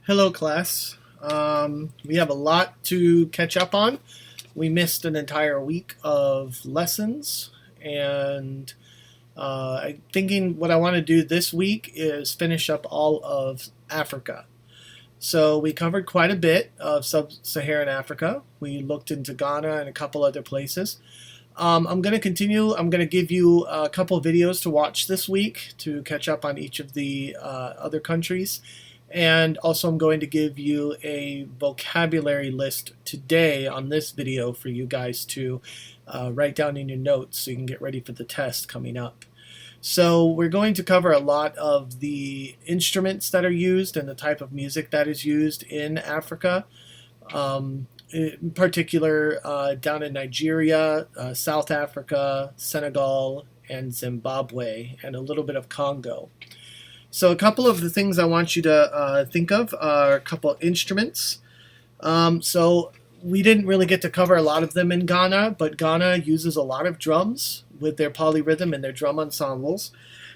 Hello, class. We have a lot to catch up on. We missed an entire week of lessons, and I'm thinking what I want to do this week is finish up all of Africa. So we covered quite a bit of sub-Saharan Africa. We looked into Ghana and a couple other places. I'm going to continue. I'm going to give you a couple of videos to watch this week to catch up on each of the other countries. And also I'm going to give you a vocabulary list today on this video for you guys to write down in your notes so you can get ready for the test coming up. So we're going to cover a lot of the instruments that are used and the type of music that is used in Africa. In particular, down in Nigeria, South Africa, Senegal, and Zimbabwe, and a little bit of Congo. So a couple of the things I want you to think of are a couple of instruments. So we didn't really get to cover a lot of them in Ghana, but Ghana uses a lot of drums with their polyrhythm and their drum ensembles.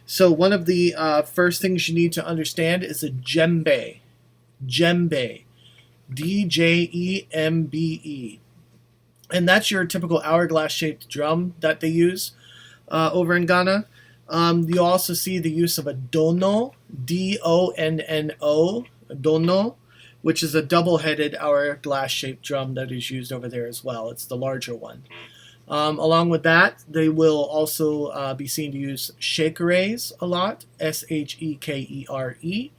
So one of the first things you need to understand is a djembe. Djembe. D-J-E-M-B-E. And that's your typical hourglass-shaped drum that they use over in Ghana. You also see the use of a dono, D-O-N-N-O, dono, which is a double-headed hourglass-shaped drum that is used over there as well. It's the larger one. Along with that, they will also be seen to use shakeres a lot, S-H-E-K-E-R-E.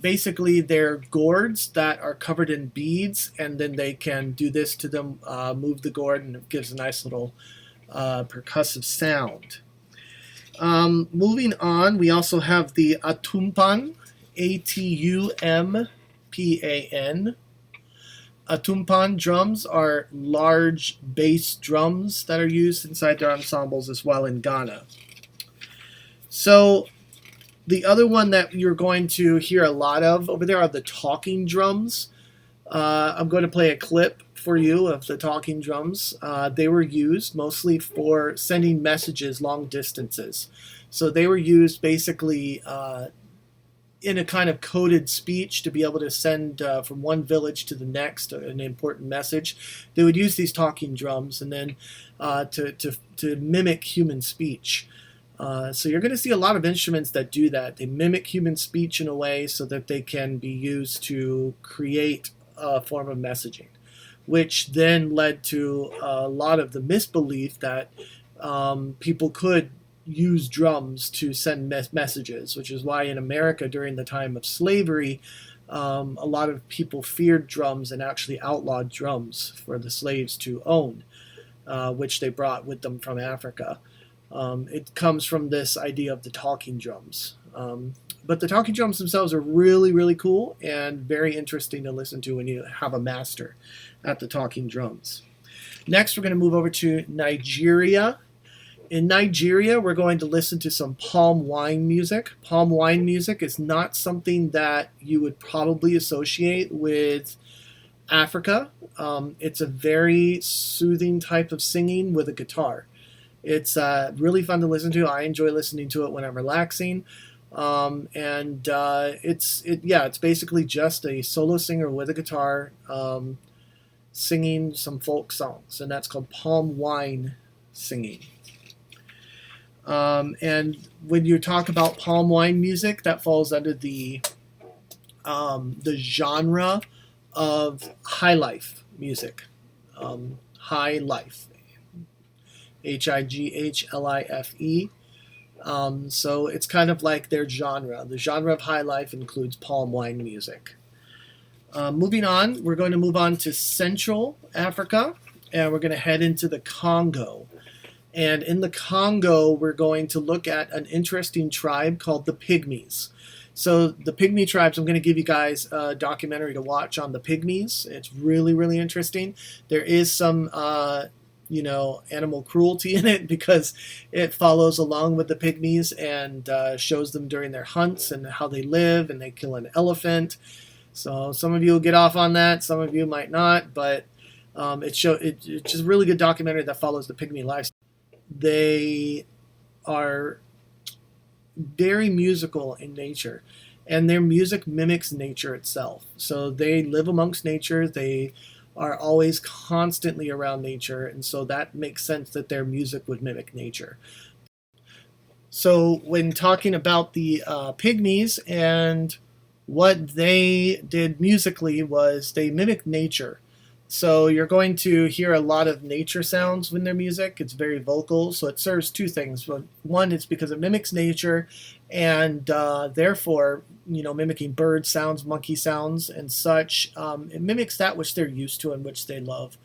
Basically, they're gourds that are covered in beads, and then they can do this to them, move the gourd, and it gives a nice little percussive sound. Moving on, we also have the atumpan, A-T-U-M-P-A-N. Atumpan drums are large bass drums that are used inside their ensembles as well in Ghana. So the other one that you're going to hear a lot of over there are the talking drums. I'm going to play a clip for you of the talking drums. They were used mostly for sending messages long distances. So they were used basically in a kind of coded speech to be able to send from one village to the next an important message. They would use these talking drums and then to mimic human speech. So you're going to see a lot of instruments that do that. They mimic human speech in a way so that they can be used to create a form of messaging, which then led to a lot of the misbelief that people could use drums to send messages, which is why in America during the time of slavery, a lot of people feared drums and actually outlawed drums for the slaves to own, which they brought with them from Africa. It comes from this idea of the talking drums. But the talking drums themselves are really, really cool and very interesting to listen to when you have a master at the talking drums. Next, we're going to move over to Nigeria. In Nigeria, we're going to listen to some palm wine music. Palm wine music is not something that you would probably associate with Africa. It's a very soothing type of singing with a guitar. It's really fun to listen to. I enjoy listening to it when I'm relaxing. It's basically just a solo singer with a guitar singing some folk songs, and that's called palm wine singing. And when you talk about palm wine music, that falls under the genre of high life music. High life. H-I-G-H-L-I-F-E. So it's kind of like their genre. The genre of high life includes palm wine music. Moving on, we're going to move on to Central Africa, and we're going to head into the Congo. And in the Congo, we're going to look at an interesting tribe called the Pygmies. So the Pygmy tribes, I'm going to give you guys a documentary to watch on the Pygmies. It's really, really interesting. There is some animal cruelty in it because it follows along with the Pygmies and shows them during their hunts and how they live, and they kill an elephant. So some of you will get off on that, some of you might not, but it's just a really good documentary that follows the Pygmy lifestyle. They are very musical in nature, and their music mimics nature itself. So they live amongst nature. They are always constantly around nature, and so that makes sense that their music would mimic nature. So when talking about the pygmies and what they did musically was they mimicked nature. So you're going to hear a lot of nature sounds in their music. It's very vocal, so it serves two things. One, it's because it mimics nature, and therefore, mimicking bird sounds, monkey sounds, and such. It mimics that which they're used to and which they love.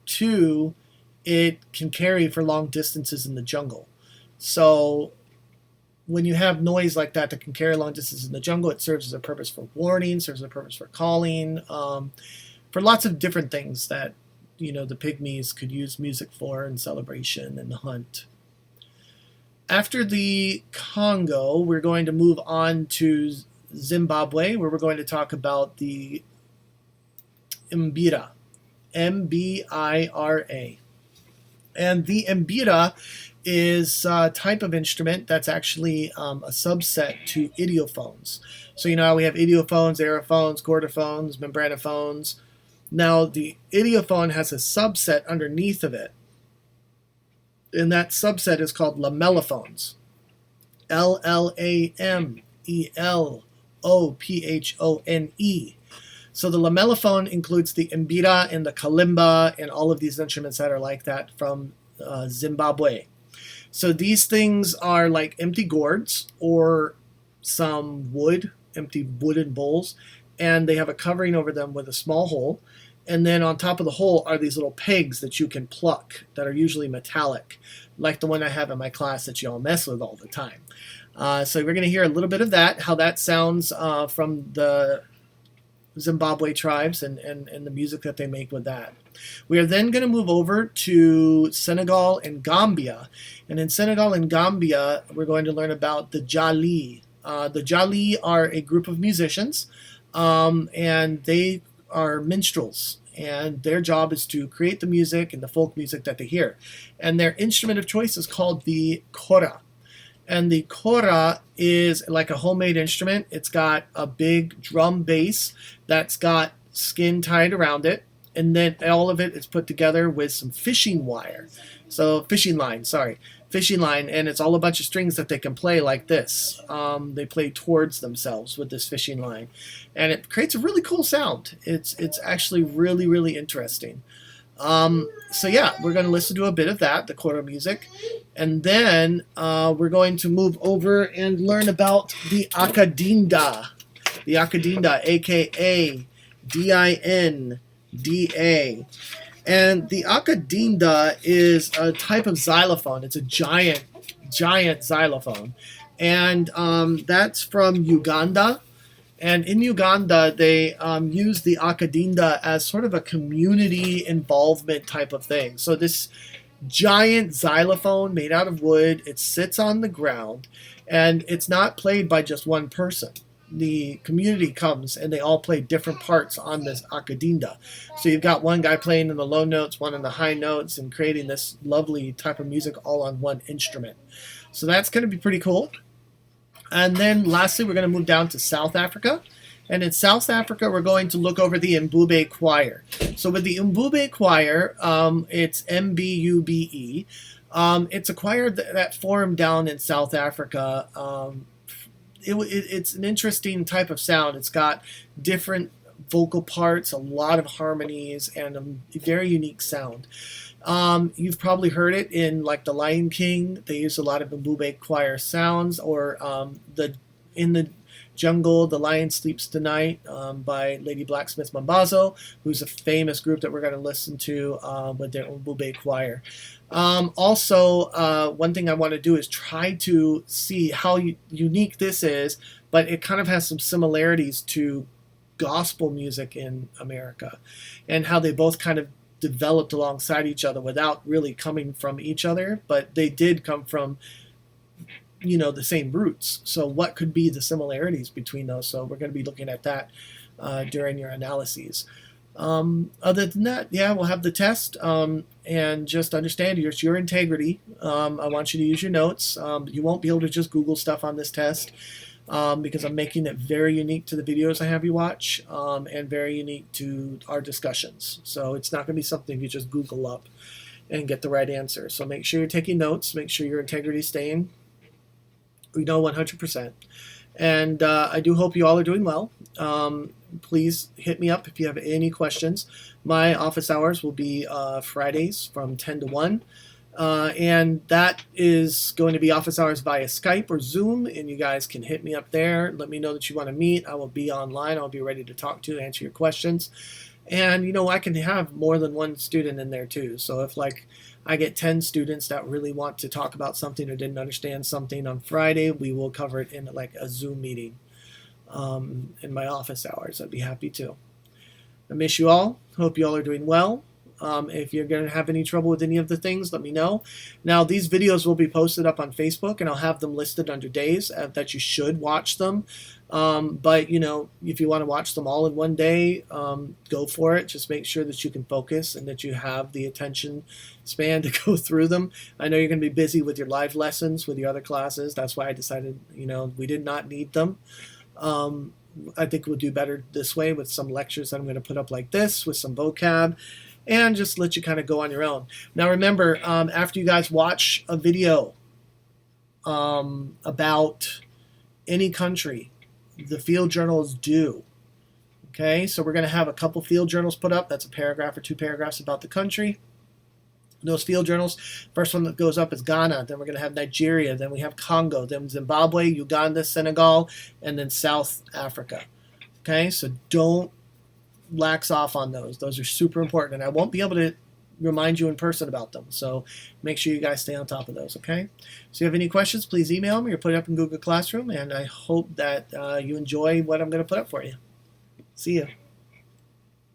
Two, it can carry for long distances in the jungle. So when you have noise like that can carry long distances in the jungle, it serves as a purpose for warning, serves as a purpose for calling, for lots of different things that the pygmies could use music for in celebration and the hunt. After the Congo, we're going to move on to Zimbabwe, where we're going to talk about the mbira, M-B-I-R-A. And the mbira is a type of instrument that's actually a subset to idiophones. So you know how we have idiophones, aerophones, chordophones, membranophones. Now the idiophone has a subset underneath of it, and that subset is called lamellophones. L-L-A-M-E-L-O-P-H-O-N-E. So the lamellophone includes the mbira and the kalimba and all of these instruments that are like that from Zimbabwe. So these things are like empty gourds or some wood, empty wooden bowls, and they have a covering over them with a small hole. And then on top of the hole are these little pegs that you can pluck that are usually metallic, like the one I have in my class that you all mess with all the time. So we're going to hear a little bit of that, how that sounds from the Zimbabwe tribes and the music that they make with that. We are then going to move over to Senegal and Gambia. And in Senegal and Gambia, we're going to learn about the Jali. The Jali are a group of musicians, and they are minstrels. And their job is to create the music and the folk music that they hear. And their instrument of choice is called the kora. And the kora is like a homemade instrument. It's got a big drum bass that's got skin tied around it. And then all of it is put together with some fishing line, and it's all a bunch of strings that they can play like this. They play towards themselves with this fishing line, and it creates a really cool sound. It's actually really, really interesting. So yeah, we're going to listen to a bit of that, the kora music, and then we're going to move over and learn about the akadinda. The akadinda, aka D-I-N-D-A. And the akadinda is a type of xylophone. It's a giant xylophone. And that's from Uganda. And in Uganda, they use the akadinda as sort of a community involvement type of thing. So this giant xylophone made out of wood, it sits on the ground, and it's not played by just one person. The community comes and they all play different parts on this akadinda. So you've got one guy playing in the low notes, one in the high notes, and creating this lovely type of music all on one instrument. So that's going to be pretty cool. And then lastly, we're going to move down to South Africa. And in South Africa, we're going to look over the Mbube Choir. So with the Mbube Choir, it's M-B-U-B-E. It's a choir that formed down in South Africa. It's an interesting type of sound. It's got different vocal parts, a lot of harmonies, and a very unique sound. You've probably heard it in like The Lion King. They use a lot of Mbube choir sounds, or in the Jungle, The Lion Sleeps Tonight by Lady Blacksmith Mambazo, who's a famous group that we're going to listen to with their Mbube choir. Also, one thing I want to do is try to see how unique this is, but it kind of has some similarities to gospel music in America, and how they both kind of developed alongside each other without really coming from each other, but they did come from the same roots. So what could be the similarities between those? So we're going to be looking at that during your analyses. Other than that, yeah, we'll have the test, and just understand it's your integrity. I want you to use your notes. You won't be able to just Google stuff on this test. because I'm making it very unique to the videos I have you watch, and very unique to our discussions. So it's not going to be something you just Google up and get the right answer. So make sure you're taking notes. Make sure your integrity is staying, 100%. And I do hope you all are doing well. Please hit me up if you have any questions. My office hours will be Fridays from 10 to 1. And that is going to be office hours via Skype or Zoom, and you guys can hit me up there. Let me know that you want to meet. I will be online. I'll be ready to talk to, answer your questions. And, I can have more than one student in there too. So if I get 10 students that really want to talk about something or didn't understand something on Friday, we will cover it in a Zoom meeting in my office hours. I'd be happy to. I miss you all. Hope you all are doing well. If you're going to have any trouble with any of the things, let me know. Now, these videos will be posted up on Facebook, and I'll have them listed under days that you should watch them. But, if you want to watch them all in one day, go for it. Just make sure that you can focus and that you have the attention span to go through them. I know you're going to be busy with your live lessons, with your other classes. That's why I decided, we did not need them. I think we'll do better this way with some lectures that I'm going to put up like this with some vocab, and just let you kind of go on your own. Now remember, after you guys watch a video about any country, the field journals due. Okay, so we're going to have a couple field journals put up. That's a paragraph or 2 paragraphs about the country. Those field journals, first one that goes up is Ghana, then we're going to have Nigeria, then we have Congo, then Zimbabwe, Uganda, Senegal, and then South Africa. Okay, so don't lax off on those. Those are super important, and I won't be able to remind you in person about them. So make sure you guys stay on top of those, okay? So if you have any questions, please email me or put it up in Google Classroom, and I hope that you enjoy what I'm going to put up for you. See you.